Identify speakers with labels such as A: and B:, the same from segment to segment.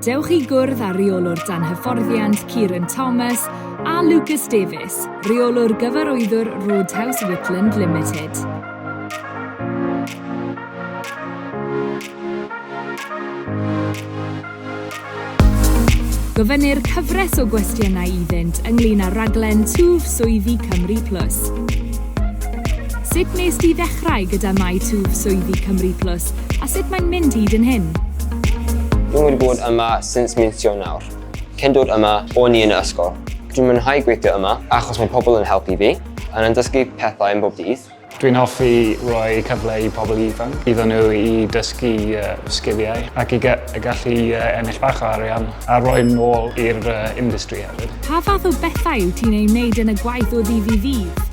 A: Dewch i gwrdd â rheolwr dan Hyfforddiant Kieran a Lucas Davies, rheolwr gyfarwyddwr Roadhouse Whitland Limited. Gofynnir cyfres o gwestiynau iddynt ynglŷn â raglen Twf Swyddi Cymru Plus. Sut nes ti ddechrau gyda mai Twf Swyddi Cymru Plus a sut mae'n mynd hyd yn hyn?
B: Dwi'n wedi bod yma syns mis Ionawr. Cyn dod yma, o'n i yn y ysgol. Dwi'n mwynhau gweithio yma achos mae pobl yn helpu fi, yn dysgu pethau yn bob dydd.
C: Dwi'n hoffi rhoi cyfle i pobl ifanc iddyn nhw i dysgu sgiliau ac i gallu ennill bach o arian a rhoi nôl i'r industry hefyd.
A: Pa fath o bethau wyt ti'n ei wneud yn y gwaith o ddydd i ddydd?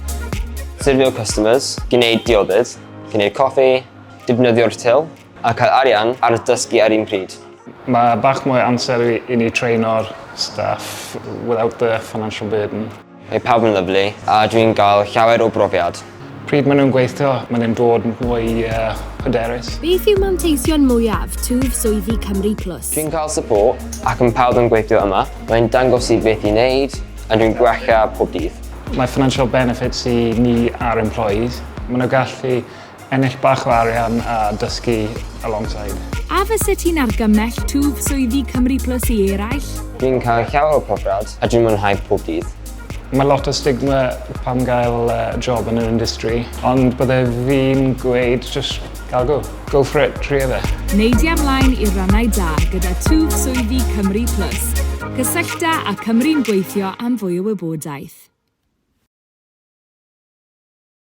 B: Sirfio customers, gwneud dioddyd, gwneud coffi, defnyddio'r til a cael arian ar dysgu ar un pryd.
C: Mae bach mwy amser i ni traino'r staff without the financial burden.
B: Mae pawb yn lyflu a dwi'n cael llawer o brofiad.
C: Pryd maen nhw'n gweithio, maen nhw'n dod mwy hyderus.
A: Beth yw manteision mwyaf Twf Swyddi Cymru Plus?
B: Dwi'n cael support ac yn pawb yn gweithio yma. Mae'n dangos i beth i wneud a dwi'n gwella pob dydd.
C: Mae financial benefits i ni ar employees. Maen nhw gallu ennill bach o arian a dysgu alongside.
A: A fyset ti'n argymell Twf Swyddi Cymru Plus i eraill?
B: Dwi'n cael llawer o profiad a dwi'n mwynhau pob dydd.
C: Mae lot o stigma pam gael job yn yr industry, ond bydde fi'n gweud just gael go. Go for it, trio fe.
A: Neidia ymlaen i'r rannau da gyda Twf Swyddi Cymru Plus. Cysyllta a Cymru'n gweithio am fwy o wybodaeth.